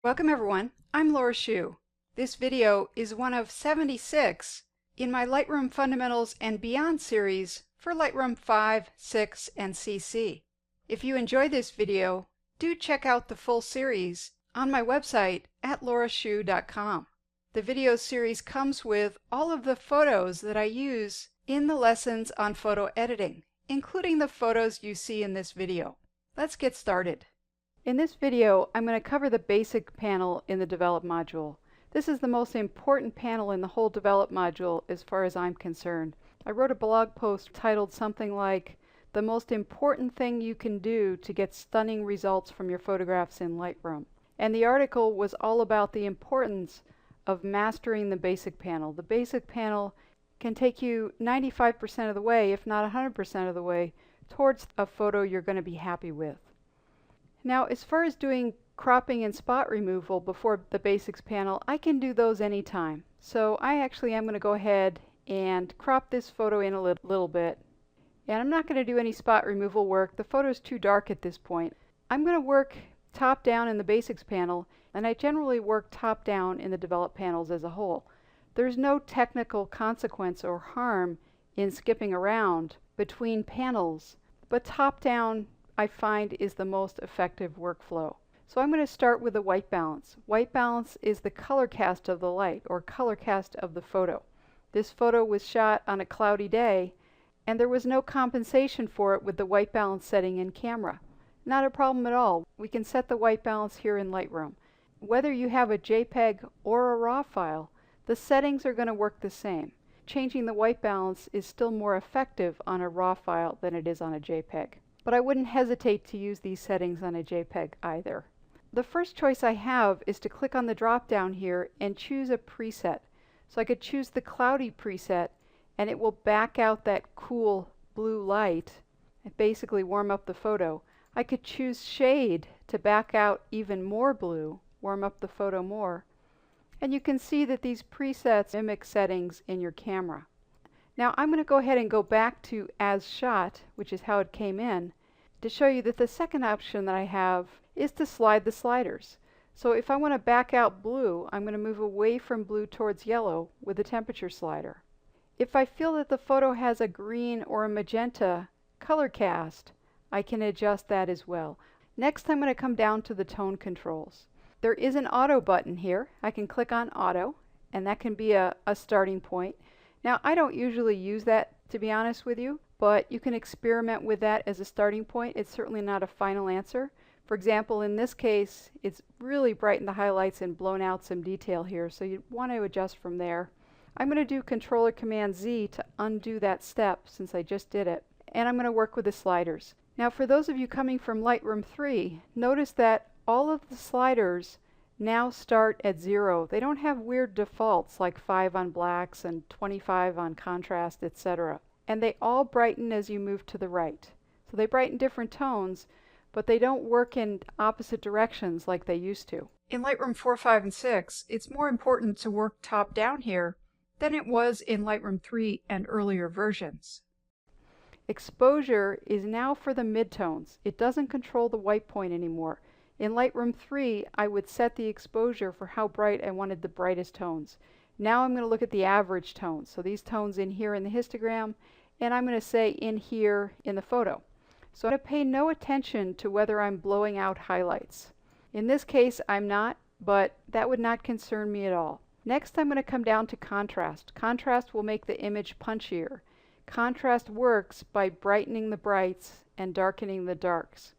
Welcome everyone, I'm Laura Shue. This video is one of 76 in my Lightroom Fundamentals and Beyond series for Lightroom 5, 6, and CC. If you enjoy this video, do check out the full series on my website at laurashue.com. The video series comes with all of the photos that I use in the lessons on photo editing, including the photos you see in this video. Let's get started. In this video, I'm going to cover the basic panel in the Develop module. This is the most important panel in the whole Develop module as far as I'm concerned. I wrote a blog post titled something like, "The most important thing you can do to get stunning results from your photographs in Lightroom." And the article was all about the importance of mastering the basic panel. The basic panel can take you 95% of the way, if not 100% of the way, towards a photo you're going to be happy with. Now, as far as doing cropping and spot removal before the basics panel, I can do those anytime. So I actually am going to go ahead and crop this photo in a little bit. And I'm not going to do any spot removal work. The photo is too dark at this point. I'm going to work top down in the basics panel, and I generally work top down in the Develop panels as a whole. There's no technical consequence or harm in skipping around between panels, but top down I find is the most effective workflow. So I'm going to start with the white balance. White balance is the color cast of the light, or color cast of the photo. This photo was shot on a cloudy day, and there was no compensation for it with the white balance setting in camera. Not a problem at all. We can set the white balance here in Lightroom. Whether you have a JPEG or a RAW file, the settings are going to work the same. Changing the white balance is still more effective on a RAW file than it is on a JPEG. But I wouldn't hesitate to use these settings on a JPEG either. The first choice I have is to click on the drop down here and choose a preset. So I could choose the cloudy preset, and it will back out that cool blue light and basically warm up the photo. I could choose shade to back out even more blue, warm up the photo more. And you can see that these presets mimic settings in your camera. Now I'm going to go ahead and go back to as shot, which is how it came in, to show you that the second option that I have is to slide the sliders. So if I want to back out blue, I'm going to move away from blue towards yellow with the temperature slider. If I feel that the photo has a green or a magenta color cast, I can adjust that as well. Next, I'm going to come down to the tone controls. There is an auto button here. I can click on auto, and that can be a starting point. Now, I don't usually use that, to be honest with you, but you can experiment with that as a starting point. It's certainly not a final answer. For example, in this case, it's really brightened the highlights and blown out some detail here, so you want to adjust from there. I'm going to do Control Command Z to undo that step since I just did it, and I'm going to work with the sliders. Now, for those of you coming from Lightroom 3, notice that all of the sliders now start at 0. They don't have weird defaults like 5 on blacks and 25 on contrast, etc. And they all brighten as you move to the right. So they brighten different tones, but they don't work in opposite directions like they used to. In Lightroom 4, 5, and 6, it's more important to work top down here than it was in Lightroom 3 and earlier versions. Exposure is now for the midtones. It doesn't control the white point anymore. In Lightroom 3, I would set the exposure for how bright I wanted the brightest tones. Now I'm going to look at the average tones. So these tones in here in the histogram, and I'm going to say in here in the photo. So I'm going to pay no attention to whether I'm blowing out highlights. In this case, I'm not, but that would not concern me at all. Next, I'm going to come down to contrast. Contrast will make the image punchier. Contrast works by brightening the brights and darkening the darks.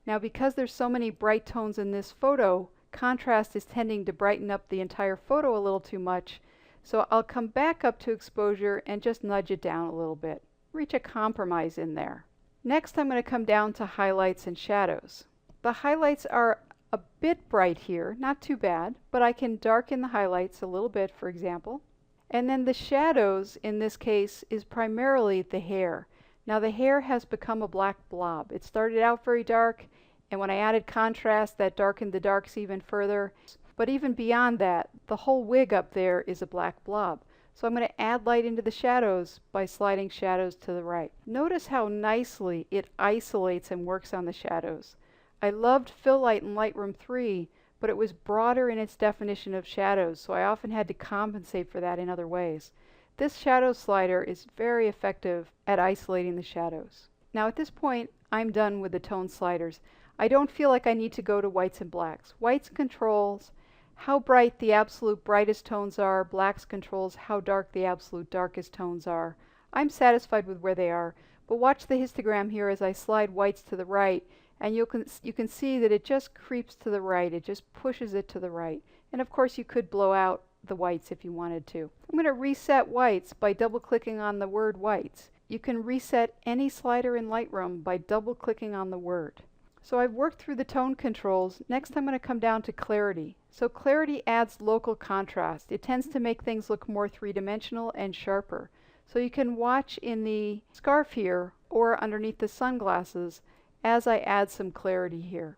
Now, because there's so many bright tones in this photo, contrast is tending to brighten up the entire photo a little too much. So I'll come back up to exposure and just nudge it down a little bit. Reach a compromise in there. Next, I'm going to come down to highlights and shadows. The highlights are a bit bright here, not too bad, but I can darken the highlights a little bit, for example. And then the shadows, in this case, is primarily the hair. Now the hair has become a black blob. It started out very dark, and when I added contrast, that darkened the darks even further. But even beyond that, the whole wig up there is a black blob. So I'm going to add light into the shadows by sliding shadows to the right. Notice how nicely it isolates and works on the shadows. I loved fill light in Lightroom 3, but it was broader in its definition of shadows, so I often had to compensate for that in other ways. This shadow slider is very effective at isolating the shadows. Now at this point, I'm done with the tone sliders. I don't feel like I need to go to whites and blacks. Whites controls how bright the absolute brightest tones are. Blacks controls how dark the absolute darkest tones are. I'm satisfied with where they are, but watch the histogram here as I slide whites to the right, and you can see that it just creeps to the right. It just pushes it to the right. And of course you could blow out the whites if you wanted to. I'm going to reset whites by double-clicking on the word whites. You can reset any slider in Lightroom by double-clicking on the word. So I've worked through the tone controls. Next I'm going to come down to clarity. So clarity adds local contrast. It tends to make things look more three-dimensional and sharper. So you can watch in the scarf here or underneath the sunglasses as I add some clarity here.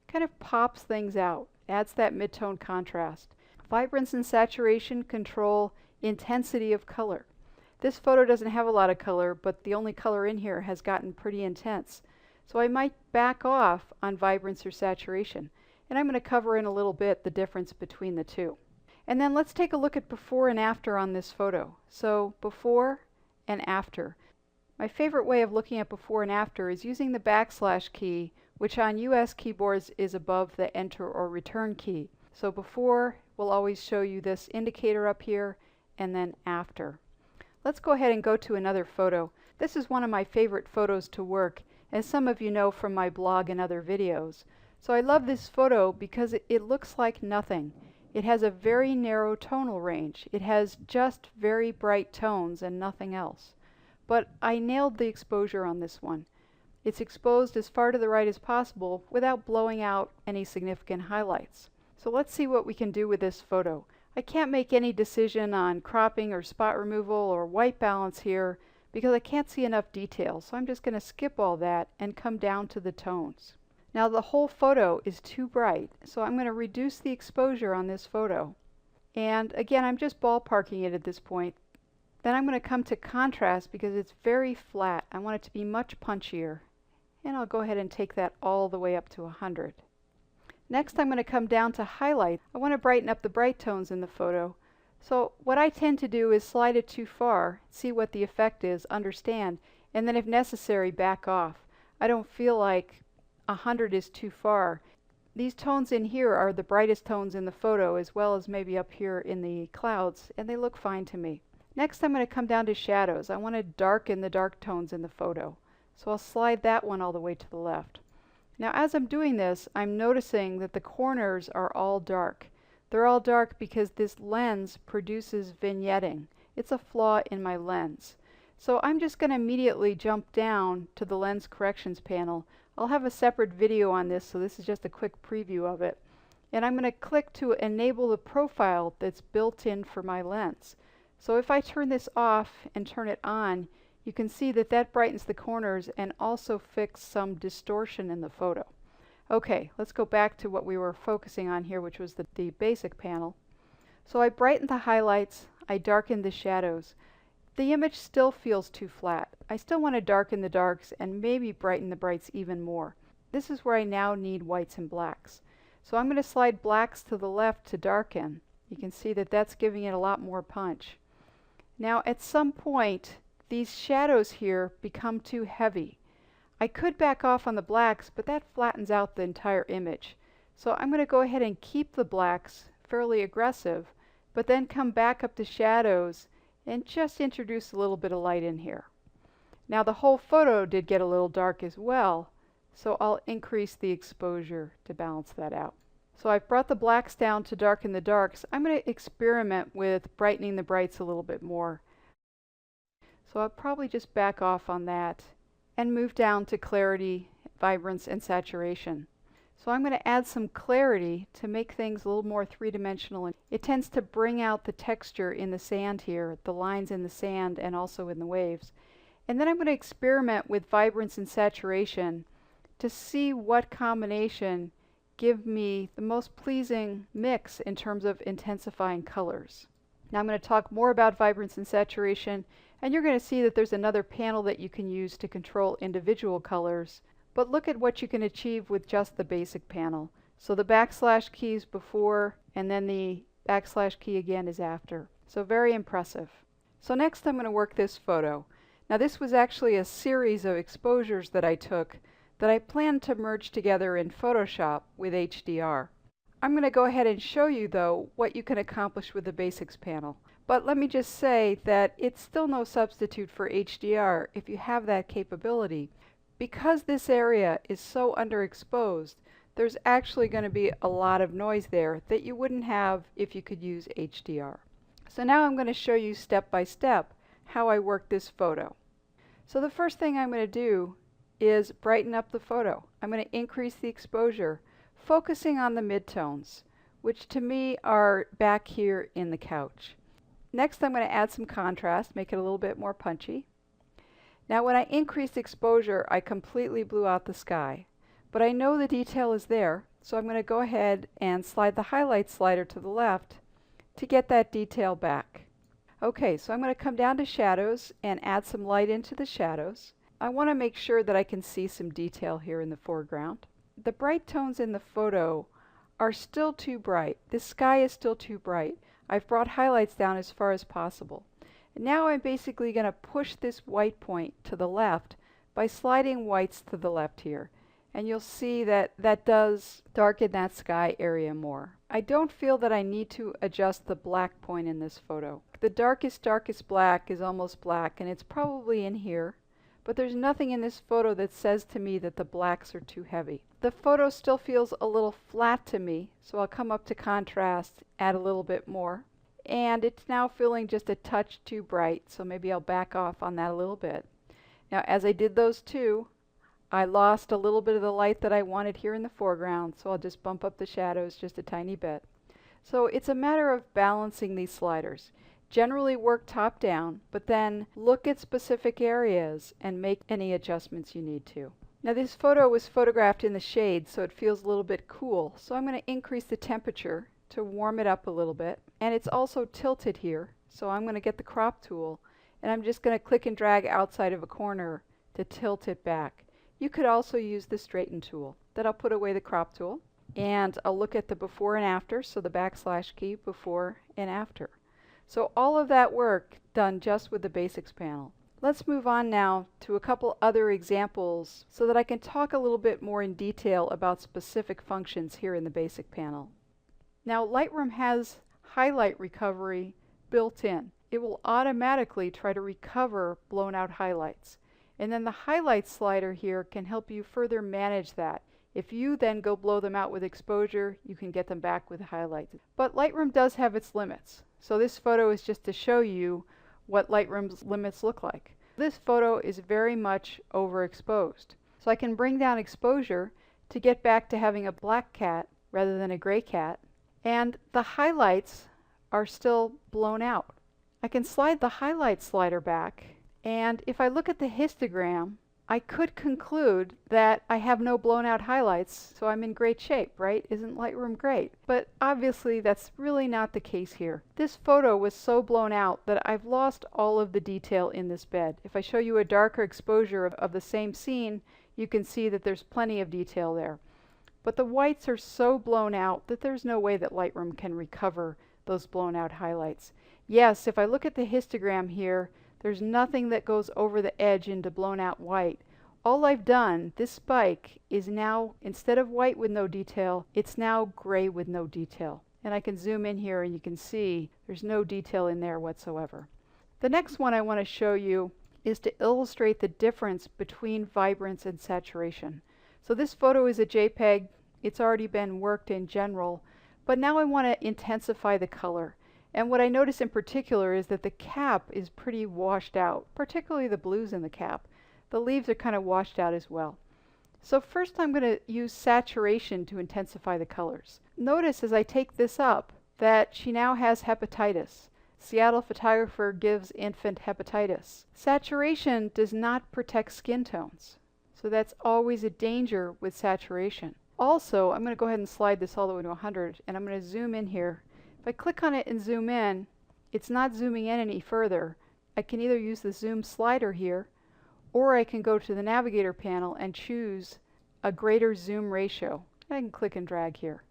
Kind of pops things out, adds that mid-tone contrast. Vibrance and saturation control intensity of color. This photo doesn't have a lot of color, but the only color in here has gotten pretty intense. So I might back off on vibrance or saturation. And I'm going to cover in a little bit the difference between the two. And then let's take a look at before and after on this photo. So before and after. My favorite way of looking at before and after is using the backslash key, which on US keyboards is above the enter or return key. So before will always show you this indicator up here, and then after. Let's go ahead and go to another photo. This is one of my favorite photos to work, as some of you know from my blog and other videos. So I love this photo because it looks like nothing. It has a very narrow tonal range. It has just very bright tones and nothing else. But I nailed the exposure on this one. It's exposed as far to the right as possible without blowing out any significant highlights. So let's see what we can do with this photo. I can't make any decision on cropping or spot removal or white balance here because I can't see enough detail. So I'm just going to skip all that and come down to the tones. Now the whole photo is too bright, so I'm going to reduce the exposure on this photo. And again, I'm just ballparking it at this point. Then I'm going to come to contrast because it's very flat. I want it to be much punchier. And I'll go ahead and take that all the way up to 100. Next I'm going to come down to highlight. I want to brighten up the bright tones in the photo. So what I tend to do is slide it too far, see what the effect is, understand, and then if necessary back off. I don't feel like 100 is too far. These tones in here are the brightest tones in the photo, as well as maybe up here in the clouds, and they look fine to me. Next I'm going to come down to shadows. I want to darken the dark tones in the photo. So I'll slide that one all the way to the left. Now as I'm doing this, I'm noticing that the corners are all dark. They're all dark because this lens produces vignetting. It's a flaw in my lens. So I'm just going to immediately jump down to the lens corrections panel. I'll have a separate video on this, so this is just a quick preview of it. And I'm going to click to enable the profile that's built in for my lens. So if I turn this off and turn it on, you can see that that brightens the corners and also fix some distortion in the photo. Okay, let's go back to what we were focusing on here, which was the basic panel. So I brightened the highlights, I darkened the shadows. The image still feels too flat. I still want to darken the darks and maybe brighten the brights even more. This is where I now need whites and blacks. So I'm going to slide blacks to the left to darken. You can see that that's giving it a lot more punch. Now at some point, these shadows here become too heavy. I could back off on the blacks, but that flattens out the entire image. So I'm going to go ahead and keep the blacks fairly aggressive, but then come back up to shadows and just introduce a little bit of light in here. Now the whole photo did get a little dark as well, so I'll increase the exposure to balance that out. So I've brought the blacks down to darken the darks. I'm going to experiment with brightening the brights a little bit more. So I'll probably just back off on that and move down to clarity, vibrance, and saturation. So I'm going to add some clarity to make things a little more three-dimensional. It tends to bring out the texture in the sand here, the lines in the sand and also in the waves. And then I'm going to experiment with vibrance and saturation to see what combination give me the most pleasing mix in terms of intensifying colors. Now I'm going to talk more about vibrance and saturation, and you're going to see that there's another panel that you can use to control individual colors. But look at what you can achieve with just the basic panel. So the backslash key is before, and then the backslash key again is after. So very impressive. So next I'm going to work this photo. Now this was actually a series of exposures that I took that I planned to merge together in Photoshop with HDR. I'm going to go ahead and show you though what you can accomplish with the Basics panel. But let me just say that it's still no substitute for HDR if you have that capability. Because this area is so underexposed, there's actually going to be a lot of noise there that you wouldn't have if you could use HDR. So now I'm going to show you step by step how I work this photo. So the first thing I'm going to do is brighten up the photo. I'm going to increase the exposure, focusing on the midtones, which to me are back here in the couch. Next I'm going to add some contrast, make it a little bit more punchy. Now when I increased exposure, I completely blew out the sky. But I know the detail is there, so I'm going to go ahead and slide the highlight slider to the left to get that detail back. Okay, so I'm going to come down to shadows and add some light into the shadows. I want to make sure that I can see some detail here in the foreground. The bright tones in the photo are still too bright. The sky is still too bright. I've brought highlights down as far as possible. And now I'm basically going to push this white point to the left by sliding whites to the left here. And you'll see that that does darken that sky area more. I don't feel that I need to adjust the black point in this photo. The darkest black is almost black, and it's probably in here, but there's nothing in this photo that says to me that the blacks are too heavy. The photo still feels a little flat to me, so I'll come up to contrast, add a little bit more. And it's now feeling just a touch too bright, so maybe I'll back off on that a little bit. Now as I did those two, I lost a little bit of the light that I wanted here in the foreground, so I'll just bump up the shadows just a tiny bit. So it's a matter of balancing these sliders. Generally work top down, but then look at specific areas and make any adjustments you need to. Now this photo was photographed in the shade, so it feels a little bit cool. So I'm going to increase the temperature to warm it up a little bit. And it's also tilted here, so I'm going to get the crop tool, and I'm just going to click and drag outside of a corner to tilt it back. You could also use the straighten tool. Then I'll put away the crop tool, and I'll look at the before and after, so the backslash key, before and after. So all of that work done just with the Basics panel. Let's move on now to a couple other examples so that I can talk a little bit more in detail about specific functions here in the Basic panel. Now Lightroom has highlight recovery built in. It will automatically try to recover blown out highlights. And then the highlight slider here can help you further manage that. If you then go blow them out with exposure, you can get them back with highlights. But Lightroom does have its limits. So this photo is just to show you what Lightroom's limits look like. This photo is very much overexposed. So I can bring down exposure to get back to having a black cat rather than a gray cat. And the highlights are still blown out. I can slide the highlight slider back, and if I look at the histogram, I could conclude that I have no blown out highlights, so I'm in great shape, right? Isn't Lightroom great? But obviously that's really not the case here. This photo was so blown out that I've lost all of the detail in this bed. If I show you a darker exposure of the same scene, you can see that there's plenty of detail there. But the whites are so blown out that there's no way that Lightroom can recover those blown out highlights. Yes, if I look at the histogram here, there's nothing that goes over the edge into blown out white. All I've done, this spike is now, instead of white with no detail, it's now gray with no detail. And I can zoom in here and you can see there's no detail in there whatsoever. The next one I want to show you is to illustrate the difference between vibrance and saturation. So this photo is a JPEG. It's already been worked in general, but now I want to intensify the color. And what I notice in particular is that the cap is pretty washed out, particularly the blues in the cap. The leaves are kind of washed out as well. So first I'm going to use saturation to intensify the colors. Notice as I take this up that she now has hepatitis. Seattle photographer gives infant hepatitis. Saturation does not protect skin tones. So that's always a danger with saturation. Also, I'm going to go ahead and slide this all the way to 100, and I'm going to zoom in here. If I click on it and zoom in, it's not zooming in any further. I can either use the zoom slider here, or I can go to the navigator panel and choose a greater zoom ratio. I can click and drag here.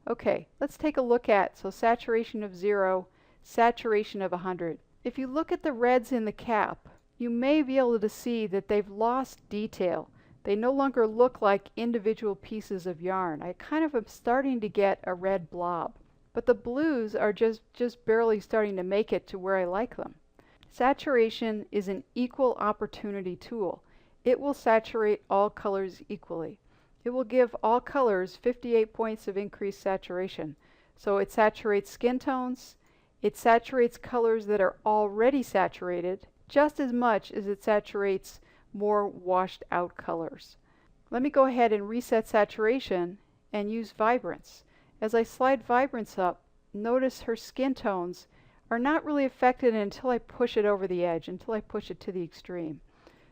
Okay, let's take a look at, so saturation of 0, saturation of 100. If you look at the reds in the cap, you may be able to see that they've lost detail. They no longer look like individual pieces of yarn. I kind of am starting to get a red blob. But the blues are just barely starting to make it to where I like them. Saturation is an equal opportunity tool. It will saturate all colors equally. It will give all colors 58 points of increased saturation. So it saturates skin tones, it saturates colors that are already saturated, just as much as it saturates more washed out colors. Let me go ahead and reset saturation and use Vibrance. As I slide Vibrance up, notice her skin tones are not really affected until I push it over the edge, until I push it to the extreme.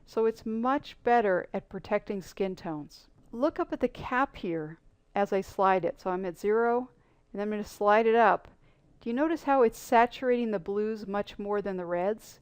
So it's much better at protecting skin tones. Look up at the cap here as I slide it. So I'm at 0, and I'm going to slide it up. Do you notice how it's saturating the blues much more than the reds?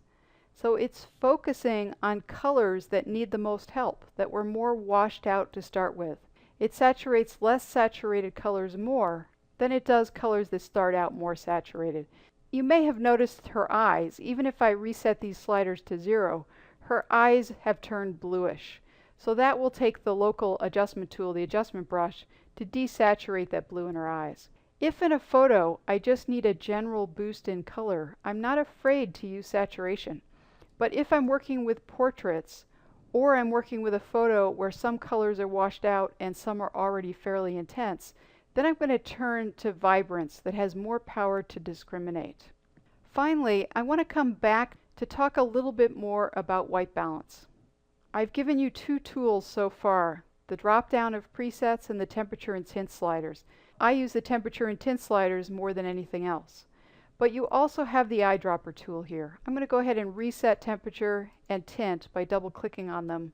So it's focusing on colors that need the most help, that were more washed out to start with. It saturates less saturated colors more than it does colors that start out more saturated. You may have noticed her eyes. Even if I reset these sliders to 0, her eyes have turned bluish. So that will take the local adjustment tool, the adjustment brush, to desaturate that blue in her eyes. If in a photo I just need a general boost in color, I'm not afraid to use saturation. But if I'm working with portraits, or I'm working with a photo where some colors are washed out and some are already fairly intense, then I'm going to turn to Vibrance that has more power to discriminate. Finally, I want to come back to talk a little bit more about white balance. I've given you two tools so far, the drop down of presets and the temperature and tint sliders. I use the temperature and tint sliders more than anything else. But you also have the eyedropper tool here. I'm going to go ahead and reset temperature and tint by double clicking on them.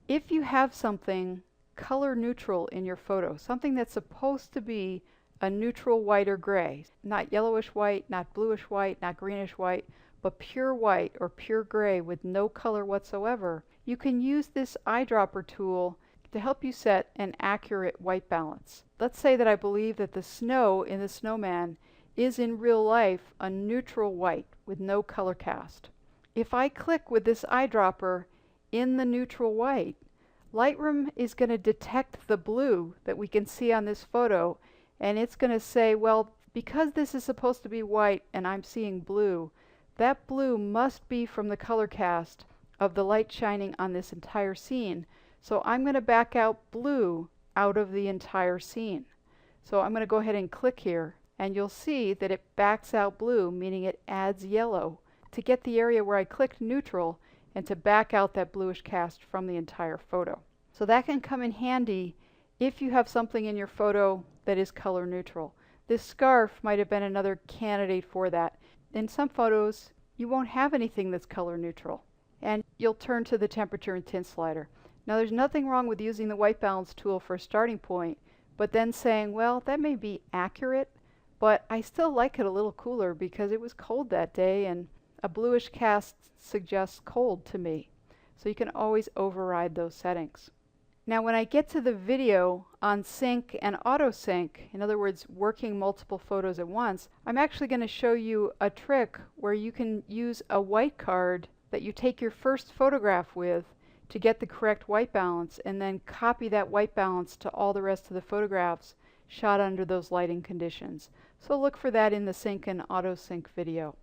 If you have something color neutral in your photo, something that's supposed to be a neutral white or gray, not yellowish white, not bluish white, not greenish white, but pure white or pure gray with no color whatsoever, you can use this eyedropper tool to help you set an accurate white balance. Let's say that I believe that the snow in the snowman is in real life a neutral white with no color cast. If I click with this eyedropper in the neutral white, Lightroom is going to detect the blue that we can see on this photo, and it's going to say, well, because this is supposed to be white and I'm seeing blue, that blue must be from the color cast of the light shining on this entire scene. So I'm going to back out blue out of the entire scene. So I'm going to go ahead and click here, and you'll see that it backs out blue, meaning it adds yellow to get the area where I clicked neutral and to back out that bluish cast from the entire photo. So that can come in handy if you have something in your photo that is color neutral. This scarf might have been another candidate for that. In some photos, you won't have anything that's color neutral, and you'll turn to the temperature and tint slider. Now there's nothing wrong with using the white balance tool for a starting point, but then saying, well, that may be accurate, but I still like it a little cooler because it was cold that day, and a bluish cast suggests cold to me. So you can always override those settings. Now when I get to the video on sync and auto sync, in other words working multiple photos at once, I'm actually going to show you a trick where you can use a white card that you take your first photograph with to get the correct white balance, and then copy that white balance to all the rest of the photographs shot under those lighting conditions. So look for that in the sync and auto sync video.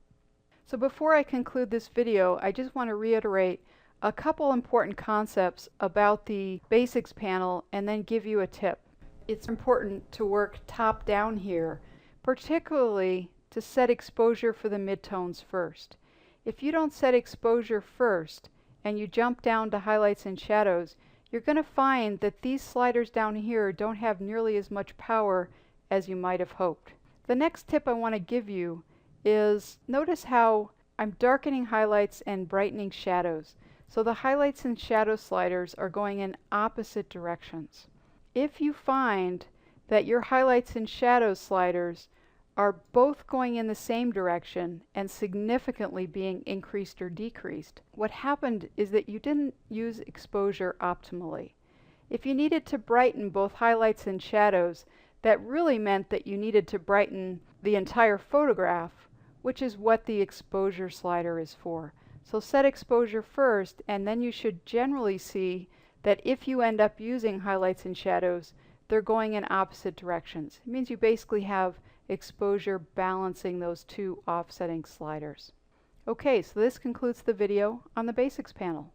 So before I conclude this video, I just want to reiterate a couple important concepts about the basics panel and then give you a tip. It's important to work top down here, particularly to set exposure for the midtones first. If you don't set exposure first and you jump down to highlights and shadows, you're going to find that these sliders down here don't have nearly as much power as you might have hoped. The next tip I want to give you is notice how I'm darkening highlights and brightening shadows. So the highlights and shadow sliders are going in opposite directions. If you find that your highlights and shadows sliders are both going in the same direction and significantly being increased or decreased, what happened is that you didn't use exposure optimally. If you needed to brighten both highlights and shadows, that really meant that you needed to brighten the entire photograph, which is what the exposure slider is for. So set exposure first, and then you should generally see that if you end up using highlights and shadows, they're going in opposite directions. It means you basically have exposure balancing those two offsetting sliders. Okay, so this concludes the video on the Basics panel.